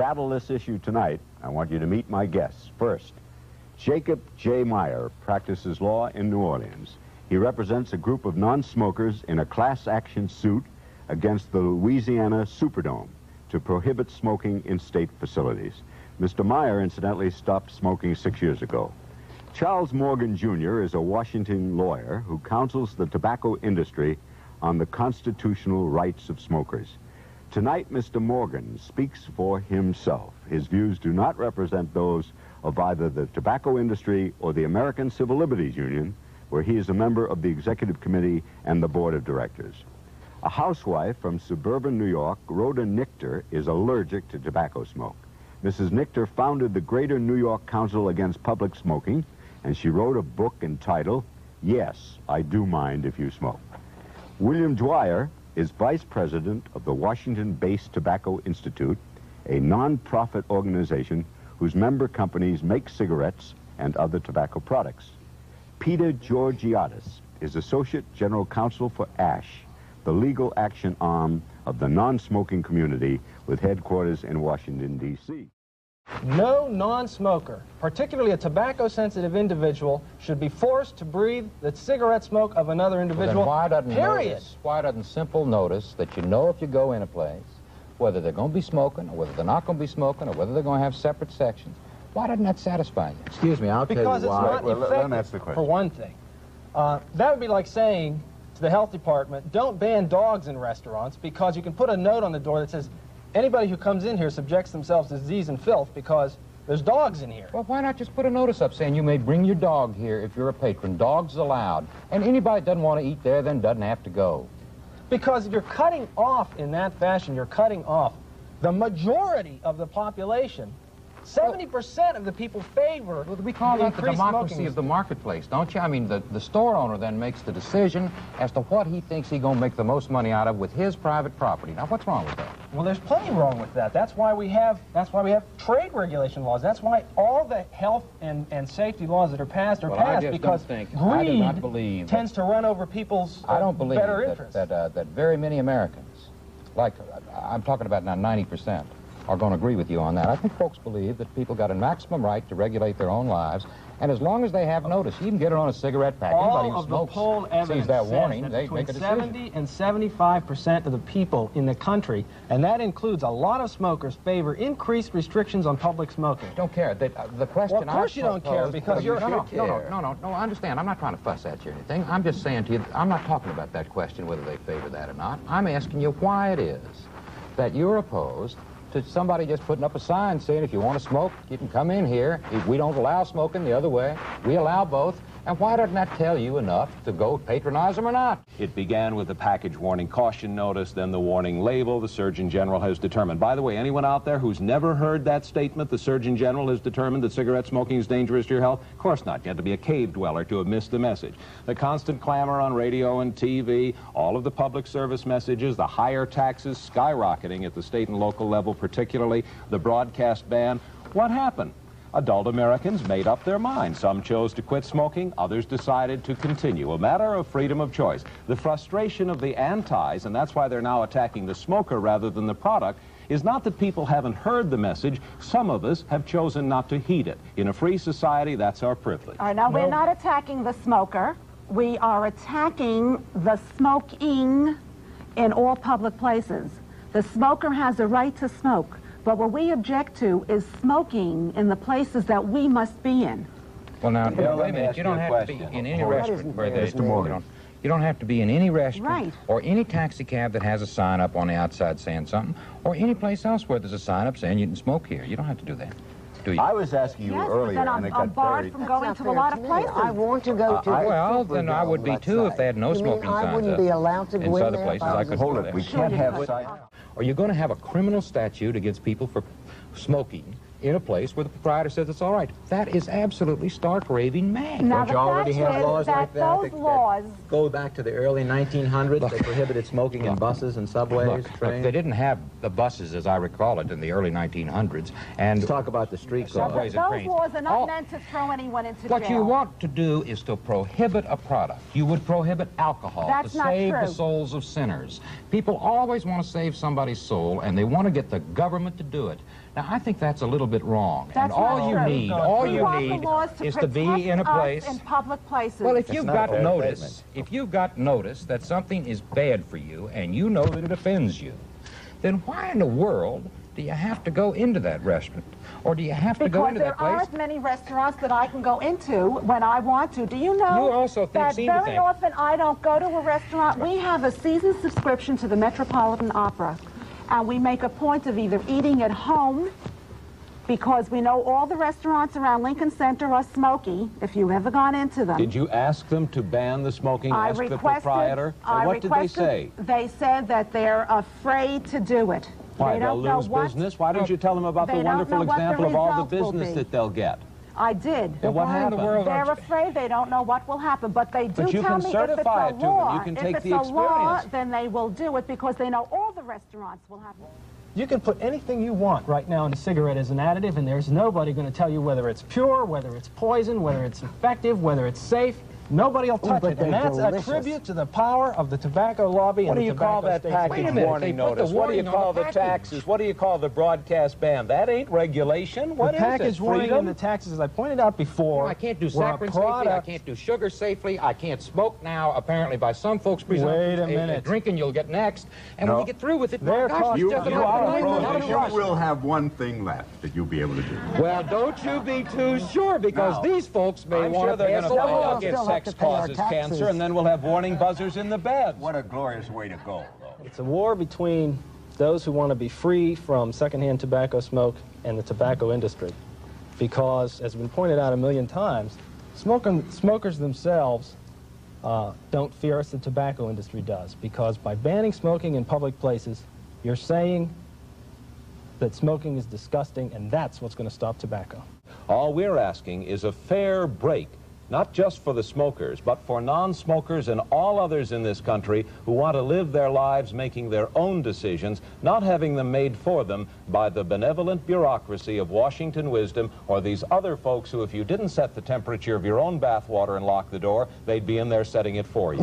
battle this issue tonight, I want you to meet my guests. First, Jacob J. Meyer practices law in New Orleans. He represents a group of non-smokers in a class action suit against the Louisiana Superdome to prohibit smoking in state facilities. Mr. Meyer, incidentally, stopped smoking 6 years ago. Charles Morgan, Jr. is a Washington lawyer who counsels the tobacco industry on the constitutional rights of smokers. Tonight, Mr. Morgan speaks for himself. His views do not represent those of either the tobacco industry or the American Civil Liberties Union, where he is a member of the executive committee and the board of directors. A housewife from suburban New York, Rhoda Nichter, is allergic to tobacco smoke. Mrs. Nichter founded the Greater New York Council Against Public Smoking, and she wrote a book entitled, Yes, I Do Mind If You Smoke. William Dwyer is vice president of the Washington-based Tobacco Institute, a non-profit organization whose member companies make cigarettes and other tobacco products. Peter Georgiadis is associate general counsel for ASH, the legal action arm of the non-smoking community with headquarters in Washington, D.C. No non-smoker, particularly a tobacco-sensitive individual, should be forced to breathe the cigarette smoke of another individual, well, then period. Why doesn't simple notice that you know if you go in a place, whether they're going to be smoking or whether they're not going to be smoking or whether they're going to have separate sections? Why doesn't that satisfy you? Excuse me, I'll tell you why. Because it's not effective, that's the question. for one thing. That would be like saying to the health department, don't ban dogs in restaurants because you can put a note on the door that says, anybody who comes in here subjects themselves to disease and filth because there's dogs in here. Well, why not just put a notice up saying you may bring your dog here if you're a patron. Dogs allowed. And anybody that doesn't want to eat there then doesn't have to go. Because you're cutting off, in that fashion, you're cutting off the majority of the population. 70% of the people favor we call that the democracy smoking of the marketplace, don't you? I mean, the store owner then makes the decision as to what he thinks he's going to make the most money out of with his private property. Now, what's wrong with that? Well, there's plenty wrong with that. That's why we have trade regulation laws. That's why all the health and safety laws that are passed are passed because greed tends to run over people's better interests. That very many Americans, like I'm talking about now 90%, are going to agree with you on that. I think folks believe that people got a maximum right to regulate their own lives, and as long as they have notice, you can get it on a cigarette pack. Anybody who smokes sees that warning, they make a decision. 70 and 75% of the people in the country, and that includes a lot of smokers, favor increased restrictions on public smoking. Don't care. The question well, of course you don't care because you're... No, I understand. I'm not trying to fuss at you or anything. I'm just saying to you, I'm not talking about that question, whether they favor that or not. I'm asking you why it is that you're opposed to somebody just putting up a sign saying if you want to smoke, you can come in here. If we don't allow smoking the other way, we allow both. And why doesn't that tell you enough to go patronize them or not? It began with the package warning caution notice, then the warning label the Surgeon General has determined. By the way, anyone out there who's never heard that statement, the Surgeon General has determined that cigarette smoking is dangerous to your health? Of course not. You have to be a cave dweller to have missed the message. The constant clamor on radio and TV, all of the public service messages, the higher taxes skyrocketing at the state and local level, particularly the broadcast ban. What happened? Adult Americans made up their minds. Some chose to quit smoking, others decided to continue. A matter of freedom of choice. The frustration of the antis, and that's why they're now attacking the smoker rather than the product, is not that people haven't heard the message. Some of us have chosen not to heed it. In a free society, that's our privilege. All right, now we're not attacking the smoker. We are attacking the smoking in all public places. The smoker has a right to smoke. But what we object to is smoking in the places that we must be in. Well, now, wait a minute. You don't have to be in any restaurant where there's you don't have to be in any restaurant or any taxi cab that has a sign up on the outside saying something, or any place else where there's a sign up saying you can smoke here. You don't have to do that. Do you? I was asking you earlier, but then I'm barred from going to a lot of places. I want to go to well, then I would be too if they had no smoking signs. I wouldn't be allowed to go in other there? places I could hold it. We can't have signs. Are you going to have a criminal statute against people for smoking in a place where the proprietor says it's all right? That is absolutely stark raving mad. Now, Don't you already have laws like that? Those laws go back to the early 1900s. They prohibited smoking in buses and subways, trains. They didn't have the buses, as I recall it, in the early 1900s. And let's talk about the street subways and trains. Those laws are not meant to throw anyone into jail. What you want to do is to prohibit a product. You would prohibit alcohol to save the souls of sinners. People always want to save somebody's soul, and they want to get the government to do it. Now, Now, I think that's a little bit wrong. That's and all you need is to be in a place in public places. Well, if you've got notice that something is bad for you and you know that it offends you, then why in the world do you have to go into that restaurant? Or do you have to go into that place? Because there aren't many restaurants that I can go into when I want to. Do you know you also that very often I don't go to a restaurant? We have a season subscription to the Metropolitan Opera, and we make a point of either eating at home, because we know all the restaurants around Lincoln Center are smoky, if you've ever gone into them. Did you ask them to ban the smoking? Ask the proprietor? And what did they say? They said that they're afraid to do it. Why, they'll lose business? Why don't you tell them about the wonderful example of all the business that they'll get? I did. And what happened? They're afraid they don't know what will happen, but they do tell me if it's a law. You can take if the it's a law, experience. then they will do it because they know all the restaurants will have it. You can put anything you want right now in a cigarette as an additive, and there's nobody going to tell you whether it's pure, whether it's poison, whether it's effective, whether it's safe. Nobody will touch it, and that's a tribute to the power of the tobacco lobby and the tobacco that package warning notice? What do you call the taxes? What do you call the broadcast ban? That ain't regulation. What is it? The package warning and the taxes, as I pointed out before, I can't do saccharin safely, I can't do sugar safely, I can't smoke now, apparently by some folks' presumption. Wait a minute. Drinking you'll get next, and when you get through with it, you will have one thing left that you'll be able to do. Well, don't you be too sure, because these folks may want to pass a law against sex causes cancer, and then we'll have warning buzzers in the beds. What a glorious way to go, though. It's a war between those who want to be free from secondhand tobacco smoke and the tobacco industry. Because, as has been pointed out a million times, smokers themselves don't fear us, the tobacco industry does. Because by banning smoking in public places, you're saying that smoking is disgusting, and that's what's going to stop tobacco. All we're asking is a fair break, not just for the smokers, but for non-smokers and all others in this country who want to live their lives making their own decisions, not having them made for them by the benevolent bureaucracy of Washington wisdom or these other folks who, if you didn't set the temperature of your own bathwater and lock the door, they'd be in there setting it for you.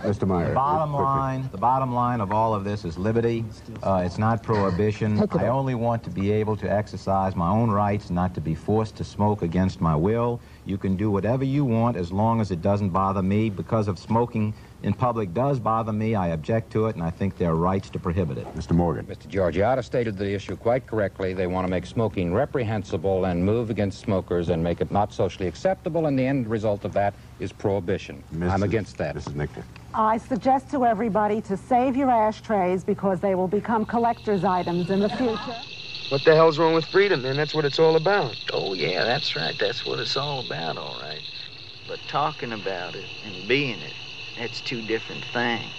Mr. Meyer. The bottom line of all of this is liberty. It's not prohibition. I only want to be able to exercise my own rights, not to be forced to smoke against my will. You can do whatever you want as long as it doesn't bother me. Because of smoking in public does bother me, I object to it, and I think there are rights to prohibit it. Mr. Morgan. Mr. Georgiata stated the issue quite correctly. They want to make smoking reprehensible and move against smokers and make it not socially acceptable, and the end result of that is prohibition. I'm against that. Mrs. Nichter. I suggest to everybody to save your ashtrays because they will become collector's items in the future. What the hell's wrong with freedom, man? That's what it's all about. Oh, yeah, that's right. That's what it's all about, all right. But talking about it and being it, that's two different things.